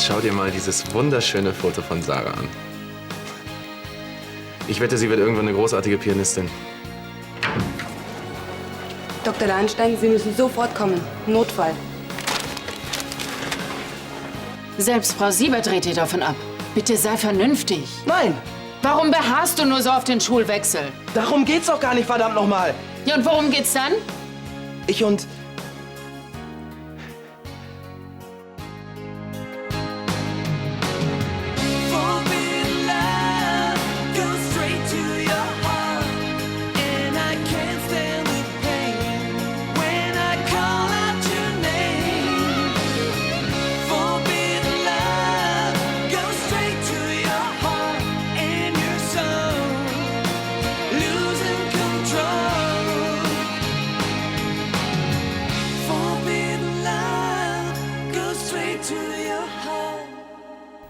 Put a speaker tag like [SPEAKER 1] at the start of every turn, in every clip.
[SPEAKER 1] Jetzt schau dir mal dieses wunderschöne Foto von Sarah an. Ich wette, sie wird irgendwann eine großartige Pianistin.
[SPEAKER 2] Dr. Lahnstein, Sie müssen sofort kommen. Notfall.
[SPEAKER 3] Selbst Frau Siebert dreht dir davon ab. Bitte sei vernünftig.
[SPEAKER 4] Nein,
[SPEAKER 3] Warum beharrst du nur so auf den Schulwechsel?
[SPEAKER 4] darum geht's doch gar nicht, verdammt nochmal.
[SPEAKER 3] Ja, und worum geht's dann?
[SPEAKER 4] Ich und...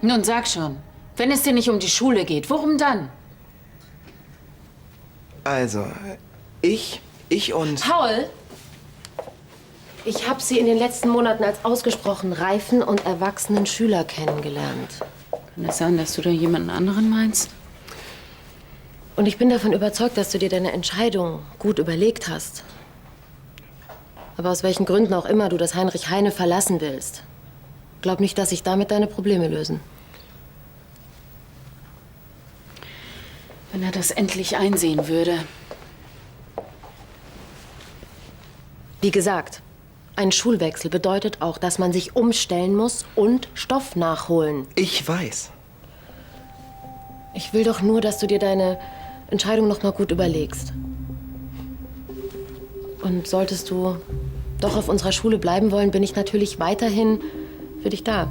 [SPEAKER 3] Nun sag schon, wenn es dir nicht um die Schule geht, worum dann?
[SPEAKER 4] Also, ich und...
[SPEAKER 5] Paul! Ich habe Sie in den letzten Monaten als ausgesprochen reifen und erwachsenen Schüler kennengelernt.
[SPEAKER 3] Kann es sein, dass du da jemanden anderen meinst?
[SPEAKER 5] Und ich bin davon überzeugt, dass du dir deine Entscheidung gut überlegt hast. Aber aus welchen Gründen auch immer du das Heinrich Heine verlassen willst, glaub nicht, dass sich damit deine Probleme lösen.
[SPEAKER 3] Wenn er das endlich einsehen würde.
[SPEAKER 5] Wie gesagt, ein Schulwechsel bedeutet auch, dass man sich umstellen muss und Stoff nachholen.
[SPEAKER 4] Ich weiß.
[SPEAKER 5] Ich will doch nur, dass du dir deine Entscheidung noch mal gut überlegst. Und solltest du doch auf unserer Schule bleiben wollen, bin ich natürlich weiterhin für dich da.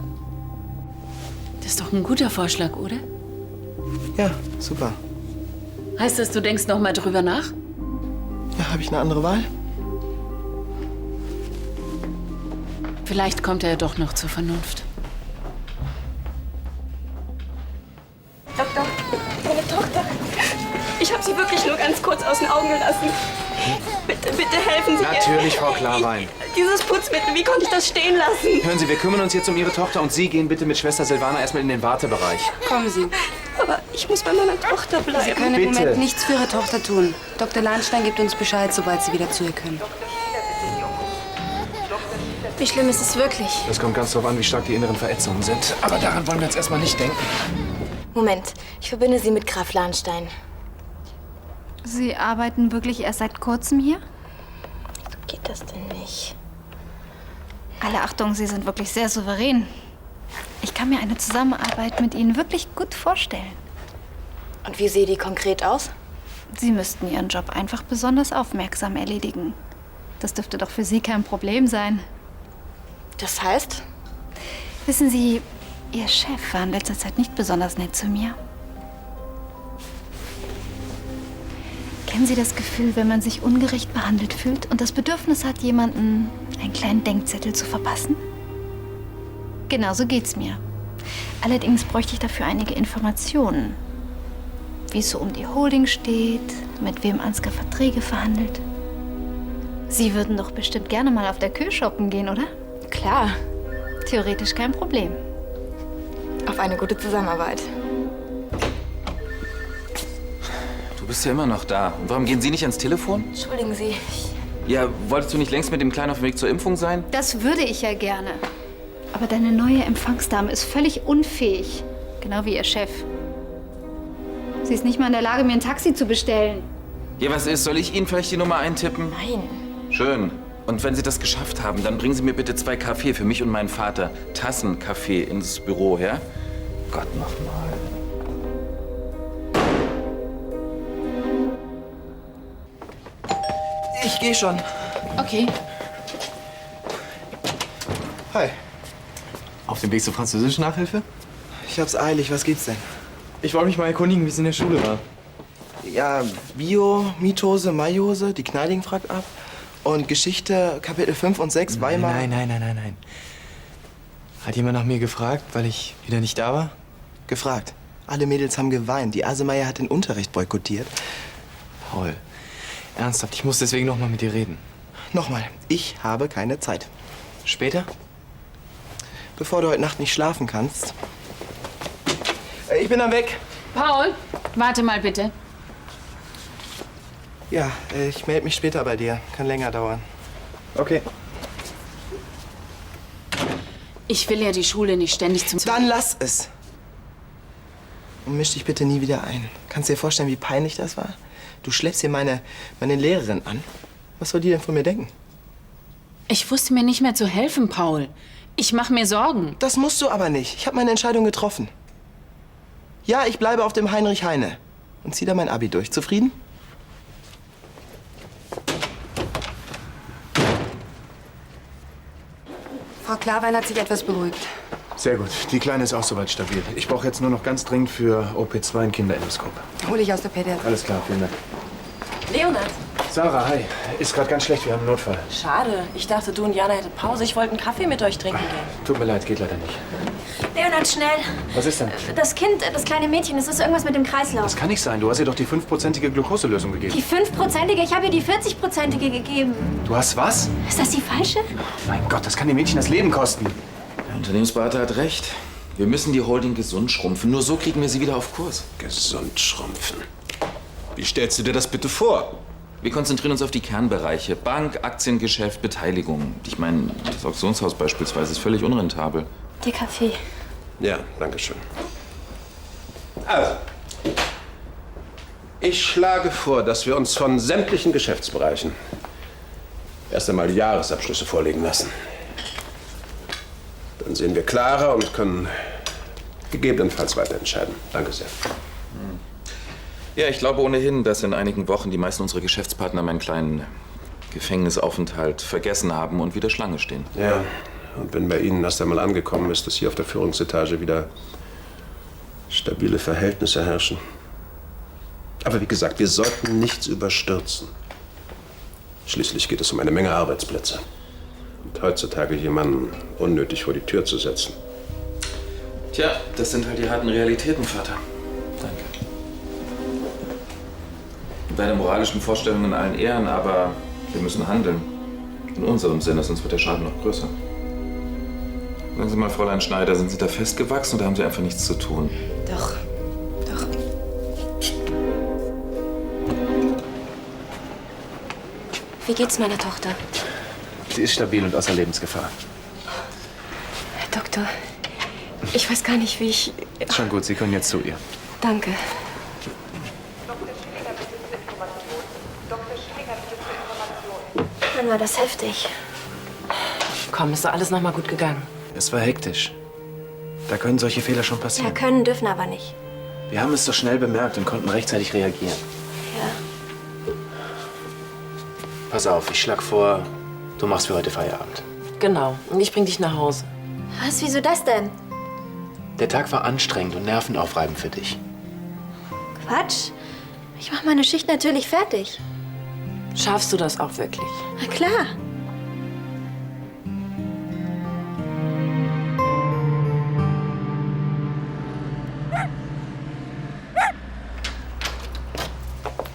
[SPEAKER 3] Das ist doch ein guter Vorschlag, oder?
[SPEAKER 4] Ja, super.
[SPEAKER 3] Heißt das, du denkst noch mal drüber nach?
[SPEAKER 4] Ja, habe ich eine andere Wahl?
[SPEAKER 3] Vielleicht kommt er ja doch noch zur Vernunft.
[SPEAKER 2] Doktor, meine Tochter. Ich habe sie wirklich nur ganz kurz aus den Augen gelassen. Bitte, bitte helfen Sie
[SPEAKER 1] Natürlich,
[SPEAKER 2] ihr.
[SPEAKER 1] Frau Klarwein.
[SPEAKER 2] Dieses Putzmittel, wie konnte ich das stehen lassen?
[SPEAKER 1] Hören Sie, wir kümmern uns jetzt um Ihre Tochter und Sie gehen bitte mit Schwester Silvana erstmal in den Wartebereich.
[SPEAKER 2] Kommen Sie. Aber ich muss bei meiner Tochter bleiben.
[SPEAKER 6] Sie können im
[SPEAKER 1] Bitte.
[SPEAKER 6] Moment nichts für Ihre Tochter tun. Dr. Lahnstein gibt uns Bescheid, sobald Sie wieder zu ihr können.
[SPEAKER 5] Wie schlimm ist es wirklich?
[SPEAKER 1] Das kommt ganz drauf an, wie stark die inneren Verätzungen sind. Aber daran wollen wir jetzt erstmal nicht denken.
[SPEAKER 7] Moment, ich verbinde Sie mit Graf Lahnstein.
[SPEAKER 8] Sie arbeiten wirklich erst seit kurzem hier?
[SPEAKER 7] Geht das denn nicht?
[SPEAKER 8] Alle Achtung, Sie sind wirklich sehr souverän. Ich kann mir eine Zusammenarbeit mit Ihnen wirklich gut vorstellen.
[SPEAKER 7] Und wie sehe die konkret aus?
[SPEAKER 8] Sie müssten Ihren Job einfach besonders aufmerksam erledigen. Das dürfte doch für Sie kein Problem sein.
[SPEAKER 7] Das heißt?
[SPEAKER 8] Wissen Sie, Ihr Chef war in letzter Zeit nicht besonders nett zu mir. Kennen Sie das Gefühl, wenn man sich ungerecht behandelt fühlt und das Bedürfnis hat, jemanden einen kleinen Denkzettel zu verpassen? Genau so geht's mir. Allerdings bräuchte ich dafür einige Informationen. Wie es so um die Holding steht, mit wem Ansgar Verträge verhandelt. Sie würden doch bestimmt gerne mal auf der Kö shoppen gehen, oder?
[SPEAKER 7] Klar,
[SPEAKER 8] Theoretisch kein Problem.
[SPEAKER 7] auf eine gute Zusammenarbeit.
[SPEAKER 1] Du bist ja immer noch da. Und warum gehen Sie nicht ans Telefon?
[SPEAKER 7] Entschuldigen Sie,
[SPEAKER 1] Ja, wolltest du nicht längst mit dem Kleinen auf dem Weg zur Impfung sein?
[SPEAKER 8] Das würde ich ja gerne. Aber deine neue Empfangsdame ist völlig unfähig. Genau wie ihr Chef. Sie ist nicht mal in der Lage, mir ein Taxi zu bestellen.
[SPEAKER 1] Ja, was ist? Soll ich Ihnen vielleicht die Nummer eintippen?
[SPEAKER 7] nein.
[SPEAKER 1] Schön. Und wenn Sie das geschafft haben, dann bringen Sie mir bitte 2 Kaffee für mich und meinen Vater. Tassenkaffee ins Büro, ja? Gott, nochmal.
[SPEAKER 4] Ich gehe schon.
[SPEAKER 3] Okay.
[SPEAKER 4] Hi.
[SPEAKER 1] Auf dem Weg zur französischen Nachhilfe?
[SPEAKER 4] Ich hab's eilig. Was gibt's denn?
[SPEAKER 9] Ich wollte mich mal erkundigen, wie es in der Schule war.
[SPEAKER 4] Ja, Bio, Miethose, Maihose, die Kneidigen fragt ab. Und Geschichte, Kapitel 5 und 6, Weimar.
[SPEAKER 9] Nein. Hat jemand nach mir gefragt, weil ich wieder nicht da war?
[SPEAKER 4] Gefragt. Alle Mädels haben geweint. Die Asemeier hat den Unterricht boykottiert.
[SPEAKER 9] Paul, ernsthaft, ich muss deswegen noch mal mit dir reden.
[SPEAKER 4] Nochmal, ich habe keine Zeit.
[SPEAKER 9] Später?
[SPEAKER 4] bevor du heute Nacht nicht schlafen kannst. Ich bin dann weg.
[SPEAKER 3] Paul, warte mal bitte.
[SPEAKER 4] Ja, ich melde mich später bei dir. Kann länger dauern.
[SPEAKER 9] Okay.
[SPEAKER 3] Ich will ja die Schule nicht ständig zum...
[SPEAKER 4] Dann lass es. Und misch dich bitte nie wieder ein. Kannst du dir vorstellen, wie peinlich das war? Du schleppst hier meine Lehrerin an. Was soll die denn von mir denken?
[SPEAKER 3] Ich wusste mir nicht mehr zu helfen, Paul. Ich mache mir Sorgen.
[SPEAKER 4] Das musst du aber nicht. Ich habe meine Entscheidung getroffen. Ja, ich bleibe auf dem Heinrich Heine und zieh da mein Abi durch. Zufrieden?
[SPEAKER 6] Frau Klarwein hat sich etwas beruhigt.
[SPEAKER 9] Sehr gut. Die Kleine ist auch soweit stabil. Ich brauche jetzt nur noch ganz dringend für OP2 ein Kinderendoskop.
[SPEAKER 6] Hol ich aus der Pädiatrie.
[SPEAKER 9] Alles klar, vielen Dank.
[SPEAKER 10] Leonard,
[SPEAKER 9] Sarah, hi. Ist gerade ganz schlecht, wir haben einen Notfall.
[SPEAKER 10] schade. Ich dachte, du und Jana hättet Pause. Ich wollte einen Kaffee mit euch trinken gehen.
[SPEAKER 9] Tut mir leid, geht leider nicht.
[SPEAKER 7] Leonard, schnell.
[SPEAKER 9] Was ist denn?
[SPEAKER 7] Das Kind, das kleine Mädchen, es ist irgendwas mit dem Kreislauf.
[SPEAKER 9] Das kann nicht sein. Du hast ihr doch die 5%ige Glukoselösung gegeben.
[SPEAKER 7] Die 5%ige? Ich habe ihr die 40%ige gegeben.
[SPEAKER 9] Du hast was?
[SPEAKER 7] Ist das die falsche?
[SPEAKER 9] Mein Gott, das kann dem Mädchen das Leben kosten.
[SPEAKER 1] Der Unternehmensberater hat recht. Wir müssen die Holding gesund schrumpfen. Nur so kriegen wir sie wieder auf Kurs.
[SPEAKER 11] Gesund schrumpfen. Wie stellst du dir das bitte vor?
[SPEAKER 1] Wir konzentrieren uns auf die Kernbereiche. Bank, Aktiengeschäft, Beteiligung. Ich meine, das Auktionshaus beispielsweise ist völlig unrentabel.
[SPEAKER 7] Der Kaffee.
[SPEAKER 11] Ja, danke schön. Also, ich schlage vor, dass wir uns von sämtlichen Geschäftsbereichen erst einmal die Jahresabschlüsse vorlegen lassen. Dann sehen wir klarer und können gegebenenfalls weiter entscheiden. Danke sehr.
[SPEAKER 1] Ja, ich glaube ohnehin, dass in einigen Wochen die meisten unserer Geschäftspartner meinen kleinen Gefängnisaufenthalt vergessen haben und wieder Schlange stehen.
[SPEAKER 11] Ja, und wenn bei Ihnen erst einmal angekommen ist, dass hier auf der Führungsetage wieder stabile Verhältnisse herrschen. Aber wie gesagt, wir sollten nichts überstürzen. Schließlich geht es um eine Menge Arbeitsplätze. Und heutzutage jemanden unnötig vor die Tür zu setzen.
[SPEAKER 1] Tja, das sind halt die harten Realitäten, Vater. Danke. Deine moralischen Vorstellungen in allen Ehren, aber wir müssen handeln. In unserem Sinne, sonst wird der Schaden noch größer. Sagen Sie mal, Fräulein Schneider, sind Sie da festgewachsen oder haben Sie einfach nichts zu tun?
[SPEAKER 6] Doch, doch.
[SPEAKER 7] Wie geht's meiner Tochter?
[SPEAKER 9] Sie ist stabil und außer Lebensgefahr.
[SPEAKER 7] Herr Doktor, ich weiß gar nicht, wie ich...
[SPEAKER 9] Schon gut, Sie können jetzt zu ihr.
[SPEAKER 7] Danke. Dann war das heftig.
[SPEAKER 10] Komm, ist doch alles noch mal gut gegangen.
[SPEAKER 9] Es war hektisch. Da können solche Fehler schon
[SPEAKER 7] Ja,
[SPEAKER 9] passieren.
[SPEAKER 7] können, dürfen aber nicht.
[SPEAKER 9] Wir haben es so schnell bemerkt und konnten rechtzeitig reagieren.
[SPEAKER 7] Ja.
[SPEAKER 9] Pass auf, ich schlag vor, du machst für heute Feierabend.
[SPEAKER 10] Genau. Und ich bring dich nach Hause.
[SPEAKER 7] Was, wieso das denn?
[SPEAKER 9] Der Tag war anstrengend und nervenaufreibend für dich.
[SPEAKER 7] Quatsch. Ich mache meine Schicht natürlich fertig.
[SPEAKER 10] Schaffst du das auch wirklich?
[SPEAKER 7] Na klar.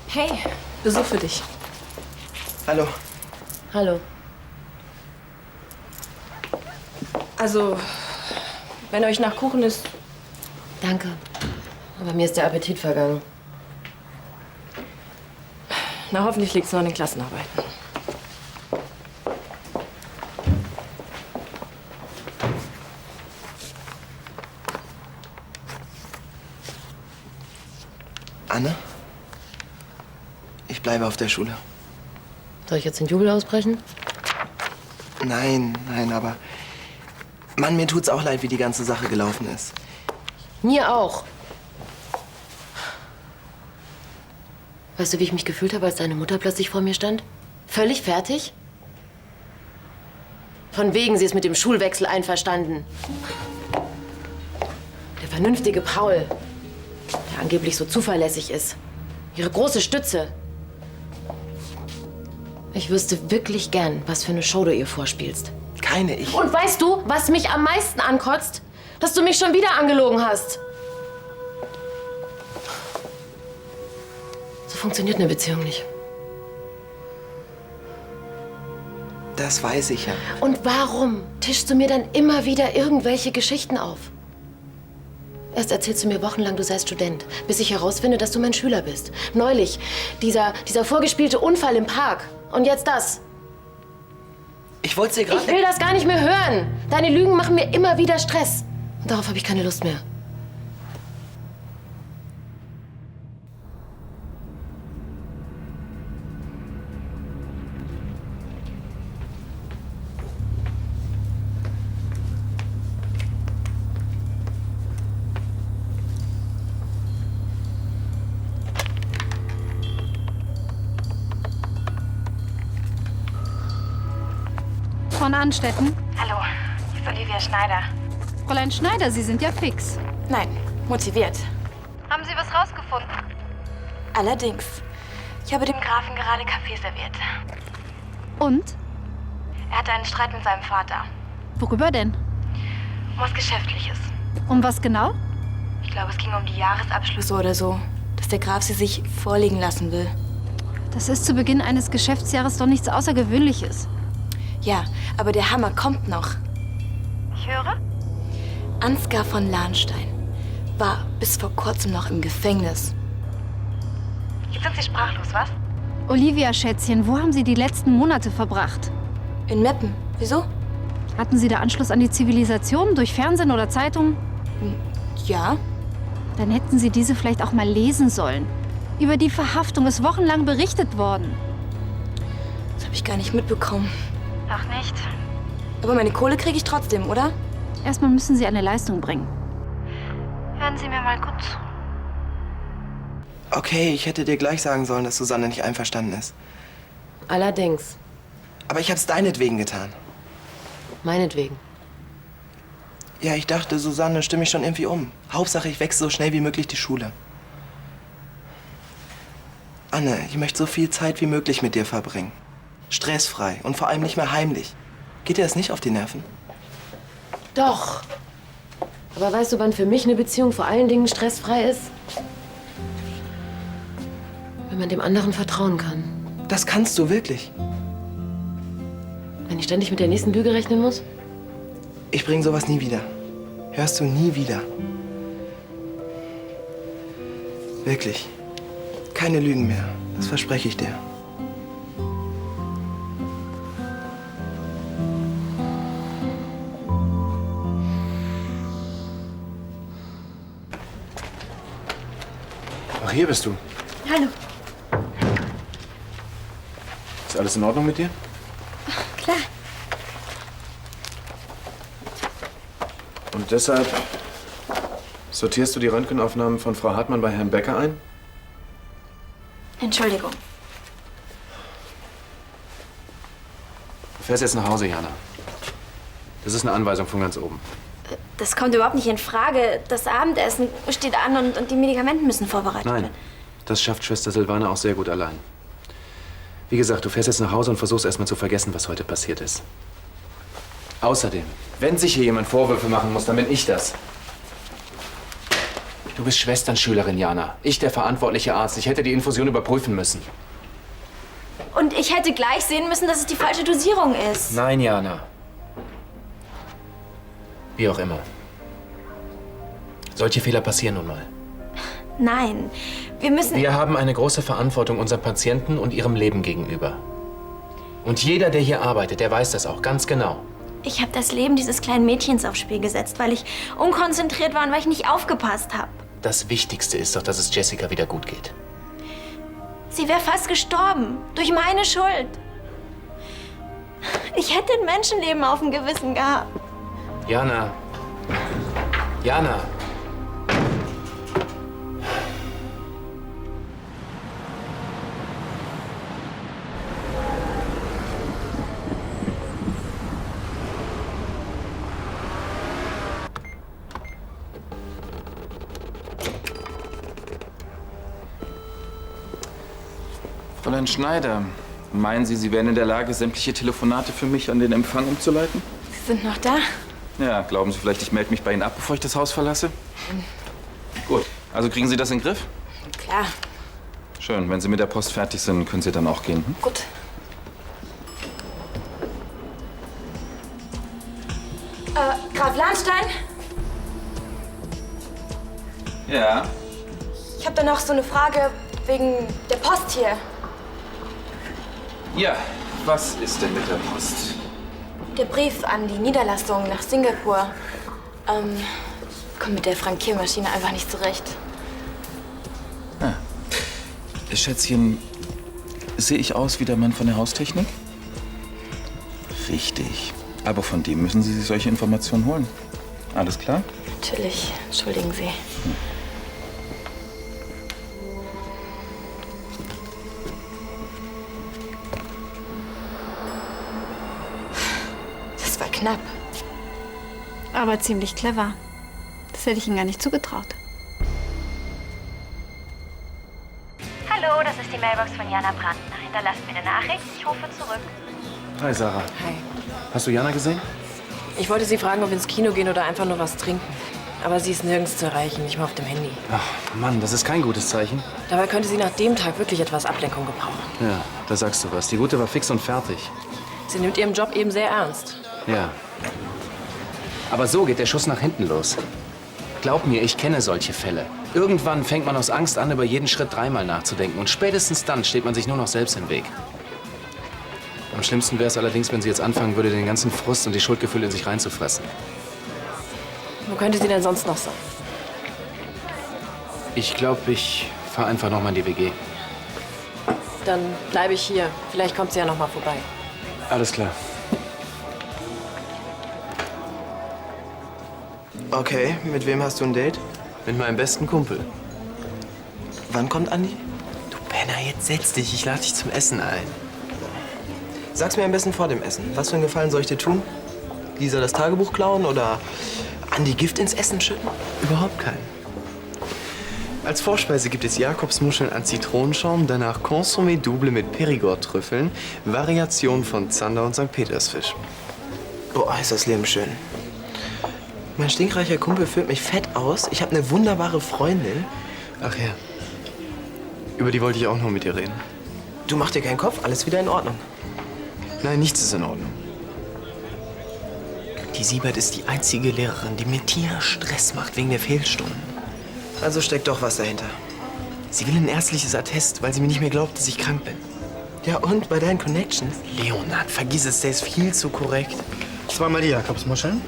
[SPEAKER 10] Hey, Besuch für dich.
[SPEAKER 4] Hallo.
[SPEAKER 10] Hallo. Also, wenn euch nach Kuchen ist...
[SPEAKER 5] Danke. Aber mir ist der Appetit vergangen.
[SPEAKER 10] Na, hoffentlich liegt's nur an den Klassenarbeiten.
[SPEAKER 4] Anne? Ich bleibe auf der Schule.
[SPEAKER 5] Soll ich jetzt den Jubel ausbrechen?
[SPEAKER 4] Nein, aber... Mann, mir tut's auch leid, wie die ganze Sache gelaufen ist.
[SPEAKER 5] Mir auch. Weißt du, wie ich mich gefühlt habe, als deine Mutter plötzlich vor mir stand? Völlig fertig? Von wegen, sie ist mit dem Schulwechsel einverstanden. Der vernünftige Paul, der angeblich so zuverlässig ist. Ihre große Stütze. Ich wüsste wirklich gern, was für eine Show du ihr vorspielst.
[SPEAKER 4] Keine, ich...
[SPEAKER 5] Und weißt du, was mich am meisten ankotzt? Dass du mich schon wieder angelogen hast. So funktioniert eine Beziehung nicht.
[SPEAKER 4] Das weiß ich ja.
[SPEAKER 5] Und warum tischst du mir dann immer wieder irgendwelche Geschichten auf? Erst erzählst du mir wochenlang, du seist Student, bis ich herausfinde, dass du mein Schüler bist. Neulich, dieser vorgespielte Unfall im Park. Und jetzt das.
[SPEAKER 4] Ich wollte dir gerade...
[SPEAKER 5] Ich will das gar nicht mehr hören. Deine Lügen machen mir immer wieder Stress. Und darauf habe ich keine Lust mehr.
[SPEAKER 8] Von Anstetten?
[SPEAKER 2] Hallo, hier ist Olivia Schneider.
[SPEAKER 8] Fräulein Schneider, Sie sind ja fix.
[SPEAKER 2] Nein, motiviert.
[SPEAKER 8] Haben Sie was rausgefunden?
[SPEAKER 2] Allerdings. Ich habe dem Grafen gerade Kaffee serviert.
[SPEAKER 8] Und?
[SPEAKER 2] Er hatte einen Streit mit seinem Vater.
[SPEAKER 8] Worüber denn?
[SPEAKER 2] Um was Geschäftliches.
[SPEAKER 8] Um was genau?
[SPEAKER 2] Ich glaube, es ging um die Jahresabschlüsse oder so. Dass der Graf sie sich vorlegen lassen will.
[SPEAKER 8] Das ist zu Beginn eines Geschäftsjahres doch nichts Außergewöhnliches.
[SPEAKER 2] Ja, aber der Hammer kommt noch.
[SPEAKER 8] Ich höre?
[SPEAKER 2] Ansgar von Lahnstein war bis vor kurzem noch im Gefängnis. Jetzt sind Sie sprachlos, was?
[SPEAKER 8] Olivia, Schätzchen, wo haben Sie die letzten Monate verbracht?
[SPEAKER 2] In Meppen. Wieso?
[SPEAKER 8] Hatten Sie da Anschluss an die Zivilisation durch Fernsehen oder Zeitung?
[SPEAKER 2] Ja.
[SPEAKER 8] Dann hätten Sie diese vielleicht auch mal lesen sollen. Über die Verhaftung ist wochenlang berichtet worden.
[SPEAKER 2] Das habe ich gar nicht mitbekommen.
[SPEAKER 8] Ach nicht?
[SPEAKER 2] Aber meine Kohle kriege ich trotzdem, oder?
[SPEAKER 8] Erstmal müssen Sie eine Leistung bringen. Hören Sie mir mal gut zu.
[SPEAKER 4] Okay, ich hätte dir gleich sagen sollen, dass Susanne nicht einverstanden ist.
[SPEAKER 5] Allerdings.
[SPEAKER 4] Aber ich hab's deinetwegen getan.
[SPEAKER 5] Meinetwegen.
[SPEAKER 4] Ja, ich dachte, Susanne stimme ich schon irgendwie um. Hauptsache, ich wechsle so schnell wie möglich die Schule. Anne, ich möchte so viel Zeit wie möglich mit dir verbringen. Stressfrei und vor allem nicht mehr heimlich. Geht dir das nicht auf die Nerven?
[SPEAKER 5] Doch. Aber weißt du, wann für mich eine Beziehung vor allen Dingen stressfrei ist? Wenn man dem anderen vertrauen kann.
[SPEAKER 4] Das kannst du wirklich.
[SPEAKER 5] Wenn ich ständig mit der nächsten Lüge rechnen muss?
[SPEAKER 4] Ich bring sowas nie wieder. Hörst du nie wieder. Wirklich. Keine Lügen mehr. Das verspreche ich dir.
[SPEAKER 9] Ach, hier bist du.
[SPEAKER 2] Hallo.
[SPEAKER 9] Ist alles in Ordnung mit dir?
[SPEAKER 2] Klar.
[SPEAKER 9] Und deshalb sortierst du die Röntgenaufnahmen von Frau Hartmann bei Herrn Becker ein?
[SPEAKER 2] Entschuldigung.
[SPEAKER 9] Du fährst jetzt nach Hause, Jana. Das ist eine Anweisung von ganz oben.
[SPEAKER 2] Das kommt überhaupt nicht in Frage. Das Abendessen steht an und die Medikamente müssen vorbereitet
[SPEAKER 9] Nein,
[SPEAKER 2] werden.
[SPEAKER 9] das schafft Schwester Silvana auch sehr gut allein. Wie gesagt, du fährst jetzt nach Hause und versuchst erstmal zu vergessen, was heute passiert ist. Außerdem, wenn sich hier jemand Vorwürfe machen muss, dann bin ich das. Du bist Schwesternschülerin, Jana. Ich der verantwortliche Arzt. Ich hätte die Infusion überprüfen müssen.
[SPEAKER 2] Und ich hätte gleich sehen müssen, dass es die falsche Dosierung ist.
[SPEAKER 9] Nein, Jana. Wie auch immer. Solche Fehler passieren nun mal.
[SPEAKER 2] Nein, wir müssen...
[SPEAKER 9] Wir haben eine große Verantwortung unseren Patienten und ihrem Leben gegenüber. Und jeder, der hier arbeitet, der weiß das auch ganz genau.
[SPEAKER 2] Ich habe das Leben dieses kleinen Mädchens aufs Spiel gesetzt, weil ich unkonzentriert war und weil ich nicht aufgepasst habe.
[SPEAKER 9] Das Wichtigste ist doch, dass es Jessica wieder gut geht.
[SPEAKER 2] Sie wäre fast gestorben. Durch meine Schuld. Ich hätte ein Menschenleben auf dem Gewissen gehabt.
[SPEAKER 9] Jana. Jana.
[SPEAKER 1] Fräulein Schneider, meinen Sie, Sie wären in der Lage, sämtliche Telefonate für mich an den Empfang umzuleiten?
[SPEAKER 2] Sie sind noch da?
[SPEAKER 1] Ja, glauben Sie vielleicht, ich melde mich bei Ihnen ab, bevor ich das Haus verlasse? Gut, also kriegen Sie das in den Griff?
[SPEAKER 2] Klar.
[SPEAKER 1] Schön, wenn Sie mit der Post fertig sind, können Sie dann auch gehen. Hm?
[SPEAKER 2] Gut. Graf Lahnstein?
[SPEAKER 1] Ja.
[SPEAKER 2] Ich habe da noch so eine Frage wegen der Post hier.
[SPEAKER 1] Ja, was ist denn mit der Post?
[SPEAKER 2] Der Brief an die Niederlassung nach Singapur. Kommt mit der Frankiermaschine einfach nicht zurecht.
[SPEAKER 1] Schätzchen, sehe ich aus wie der Mann von der Haustechnik? Richtig. Aber von dem müssen Sie sich solche Informationen holen. Alles klar?
[SPEAKER 2] Natürlich. Entschuldigen Sie. Das war knapp.
[SPEAKER 8] Aber ziemlich clever. Das hätte ich Ihnen gar nicht zugetraut.
[SPEAKER 12] Hallo, das ist die Mailbox von Jana Brandner. Hinterlasst mir eine Nachricht, ich rufe zurück.
[SPEAKER 9] Hi, Sarah.
[SPEAKER 10] Hi.
[SPEAKER 9] Hast du Jana gesehen?
[SPEAKER 10] Ich wollte Sie fragen, ob wir ins Kino gehen oder einfach nur was trinken. Aber sie ist nirgends zu erreichen, nicht mal auf dem Handy.
[SPEAKER 9] Ach, Mann, das ist kein gutes Zeichen.
[SPEAKER 10] Dabei könnte sie nach dem Tag wirklich etwas Ablenkung gebrauchen.
[SPEAKER 9] Ja, da sagst du was. Die Gute war fix und fertig.
[SPEAKER 10] Sie nimmt ihren Job eben sehr ernst.
[SPEAKER 9] Ja. Aber so geht der Schuss nach hinten los. Glaub mir, ich kenne solche Fälle. Irgendwann fängt man aus Angst an, über jeden Schritt dreimal nachzudenken. Und spätestens dann steht man sich nur noch selbst im Weg. Am schlimmsten wäre es allerdings, wenn sie jetzt anfangen würde, den ganzen Frust und die Schuldgefühle in sich reinzufressen.
[SPEAKER 10] Wo könnte sie denn sonst noch sein?
[SPEAKER 9] Ich glaube, ich fahre einfach noch mal in die WG.
[SPEAKER 10] Dann bleibe ich hier. Vielleicht kommt sie ja noch mal vorbei.
[SPEAKER 9] Alles klar.
[SPEAKER 4] Okay, mit wem hast du ein Date?
[SPEAKER 9] Mit meinem besten Kumpel.
[SPEAKER 4] Wann kommt Andi?
[SPEAKER 9] Du Penner, jetzt setz dich. Ich lade dich zum Essen ein.
[SPEAKER 4] Sag's mir am besten vor dem Essen. Was für einen Gefallen soll ich dir tun? Lisa das Tagebuch klauen oder Andi Gift ins Essen schütten?
[SPEAKER 13] Überhaupt keinen. Als Vorspeise gibt es Jakobsmuscheln an Zitronenschaum, danach Consommé Double mit Perigord-Trüffeln, Variation von Zander und St. Petersfisch.
[SPEAKER 4] Boah, ist das Leben schön. Mein stinkreicher Kumpel führt mich fett aus. Ich habe eine wunderbare Freundin.
[SPEAKER 13] Ach ja. Über die wollte ich auch noch mit dir reden.
[SPEAKER 4] Du mach dir keinen Kopf, alles wieder in Ordnung.
[SPEAKER 13] Nein, nichts ist in Ordnung. Die Siebert ist die einzige Lehrerin, die mit dir Stress macht wegen der Fehlstunden.
[SPEAKER 4] Also steckt doch was dahinter.
[SPEAKER 13] Sie will ein ärztliches Attest, weil sie mir nicht mehr glaubt, dass ich krank bin.
[SPEAKER 4] Ja und, bei deinen Connections?
[SPEAKER 13] Leonard, vergiss es, der ist viel zu korrekt.
[SPEAKER 14] Zweimal die Jakobsmuscheln.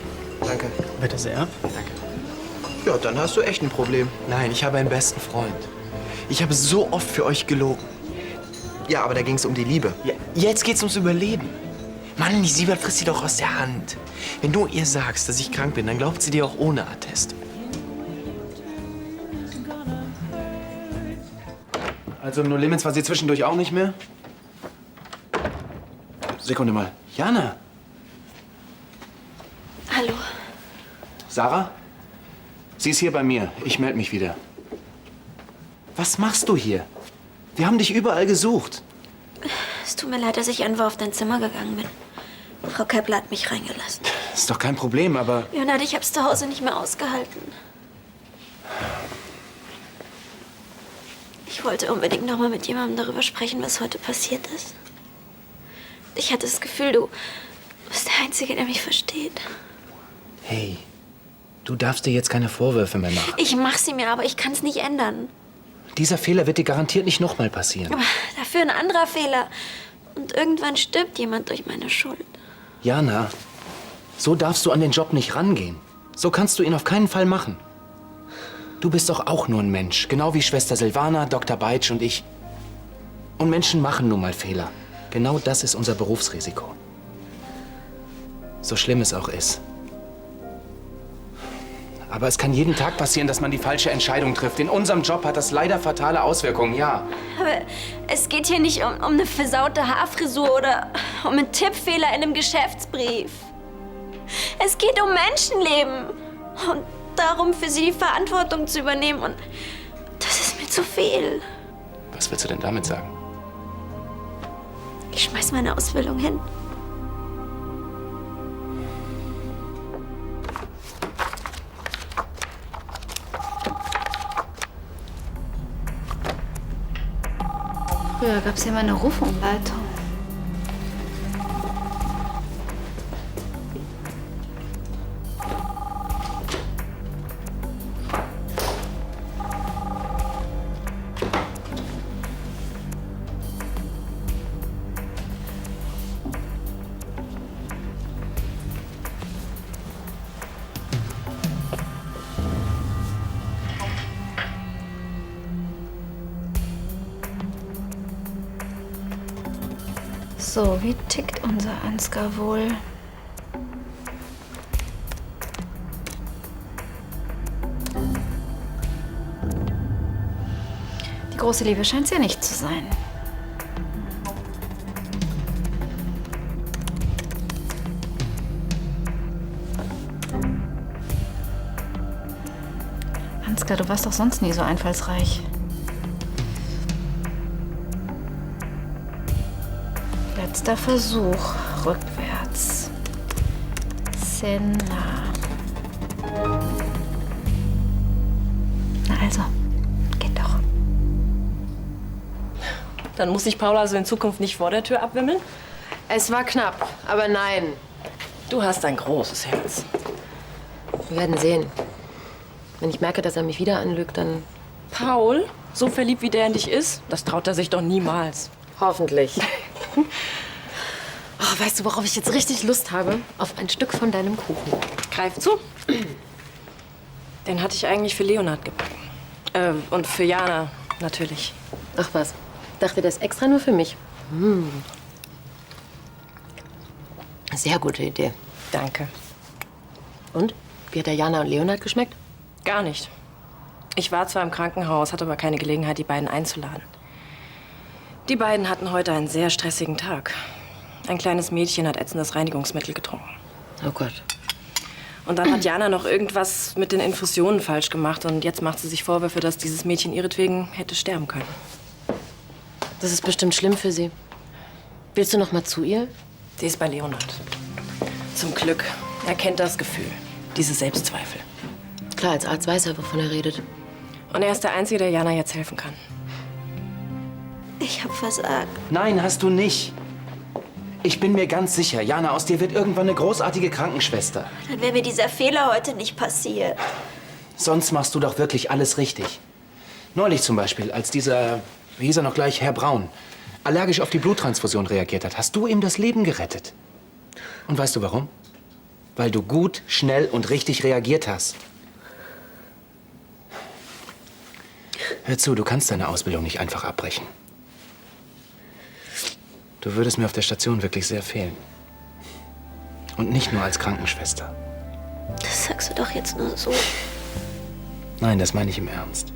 [SPEAKER 4] Danke.
[SPEAKER 14] Bitte sehr.
[SPEAKER 13] Danke.
[SPEAKER 4] Ja, dann hast du echt ein Problem.
[SPEAKER 13] Nein, ich habe einen besten Freund. Ich habe so oft für euch gelogen.
[SPEAKER 4] Ja, aber da ging es um die Liebe.
[SPEAKER 13] Ja, jetzt geht's ums Überleben. Mann, die Siebert frisst sie doch aus der Hand. Wenn du ihr sagst, dass ich krank bin, dann glaubt sie dir auch ohne Attest.
[SPEAKER 9] Also im No Limits war sie zwischendurch auch nicht mehr? Sekunde mal. Jana?
[SPEAKER 2] Hallo.
[SPEAKER 9] Sarah? Sie ist hier bei mir. Ich melde mich wieder. Was machst du hier? Wir haben dich überall gesucht.
[SPEAKER 2] Es tut mir leid, dass ich einfach auf dein Zimmer gegangen bin. Frau Kepler hat mich reingelassen.
[SPEAKER 9] Ist doch kein Problem, aber...
[SPEAKER 2] Leonard, ich hab's zu Hause nicht mehr ausgehalten. Ich wollte unbedingt noch mal mit jemandem darüber sprechen, was heute passiert ist. Ich hatte das Gefühl, du bist der Einzige, der mich versteht.
[SPEAKER 9] Hey, du darfst dir jetzt keine Vorwürfe mehr machen.
[SPEAKER 2] Ich mach sie mir, aber ich kann's nicht ändern.
[SPEAKER 9] Dieser Fehler wird dir garantiert nicht nochmal passieren.
[SPEAKER 2] Aber dafür ein anderer Fehler. Und irgendwann stirbt jemand durch meine Schuld.
[SPEAKER 9] Jana, so darfst du an den Job nicht rangehen. So kannst du ihn auf keinen Fall machen. Du bist doch auch nur ein Mensch, genau wie Schwester Silvana, Dr. Beitsch und ich. Und Menschen machen nun mal Fehler. Genau das ist unser Berufsrisiko. So schlimm es auch ist. Aber es kann jeden Tag passieren, dass man die falsche Entscheidung trifft. In unserem Job hat das leider fatale Auswirkungen, ja.
[SPEAKER 2] Aber es geht hier nicht um eine versaute Haarfrisur oder um einen Tippfehler in einem Geschäftsbrief. Es geht um Menschenleben und darum, für sie die Verantwortung zu übernehmen. Und das ist mir zu viel.
[SPEAKER 9] Was willst du denn damit sagen?
[SPEAKER 2] Ich schmeiß meine Ausbildung hin.
[SPEAKER 8] Früher gab es ja mal eine Rufumleitung. So, wie tickt unser Ansgar wohl? Die große Liebe scheint es ja nicht zu sein. Ansgar, du warst doch sonst nie so einfallsreich. Letzter Versuch. Rückwärts. Senna. Na also, geht doch.
[SPEAKER 10] Dann muss ich Paula also in Zukunft nicht vor der Tür abwimmeln?
[SPEAKER 5] Es war knapp, aber nein.
[SPEAKER 10] Du hast ein großes Herz.
[SPEAKER 5] Wir werden sehen. Wenn ich merke, dass er mich wieder anlügt, dann...
[SPEAKER 10] Paul, so verliebt wie der in dich ist, das traut er sich doch niemals.
[SPEAKER 5] Hoffentlich. Oh, weißt du, worauf ich jetzt richtig Lust habe? Auf ein Stück von deinem Kuchen.
[SPEAKER 10] Greif zu. Den hatte ich eigentlich für Leonhard gebacken. Und für Jana, natürlich.
[SPEAKER 5] Ach was, dachte das extra nur für mich. Sehr gute Idee.
[SPEAKER 10] Danke.
[SPEAKER 5] Und? Wie hat der Jana und Leonhard geschmeckt?
[SPEAKER 10] Gar nicht. Ich war zwar im Krankenhaus, hatte aber keine Gelegenheit, die beiden einzuladen. Die beiden hatten heute einen sehr stressigen Tag. Ein kleines Mädchen hat ätzendes Reinigungsmittel getrunken.
[SPEAKER 5] Oh Gott.
[SPEAKER 10] Und dann hat Jana noch irgendwas mit den Infusionen falsch gemacht. Und jetzt macht sie sich Vorwürfe, dass dieses Mädchen ihretwegen hätte sterben können.
[SPEAKER 5] Das ist bestimmt schlimm für sie. Willst du noch mal zu ihr?
[SPEAKER 10] Sie ist bei Leonhard. Zum Glück. Er kennt das Gefühl. Diese Selbstzweifel.
[SPEAKER 5] Klar, als Arzt weiß er, wovon er redet.
[SPEAKER 10] Und er ist der Einzige, der Jana jetzt helfen kann.
[SPEAKER 2] Ich hab versagt.
[SPEAKER 9] Nein, hast du nicht. Ich bin mir ganz sicher, Jana, aus dir wird irgendwann eine großartige Krankenschwester.
[SPEAKER 2] Dann wäre mir dieser Fehler heute nicht passiert.
[SPEAKER 9] Sonst machst du doch wirklich alles richtig. Neulich zum Beispiel, als dieser, wie hieß er noch gleich, Herr Braun, allergisch auf die Bluttransfusion reagiert hat, hast du ihm das Leben gerettet. Und weißt du warum? Weil du gut, schnell und richtig reagiert hast. Hör zu, du kannst deine Ausbildung nicht einfach abbrechen. Du würdest mir auf der Station wirklich sehr fehlen. Und nicht nur als Krankenschwester.
[SPEAKER 2] Das sagst du doch jetzt nur so.
[SPEAKER 9] Nein, das meine ich im Ernst.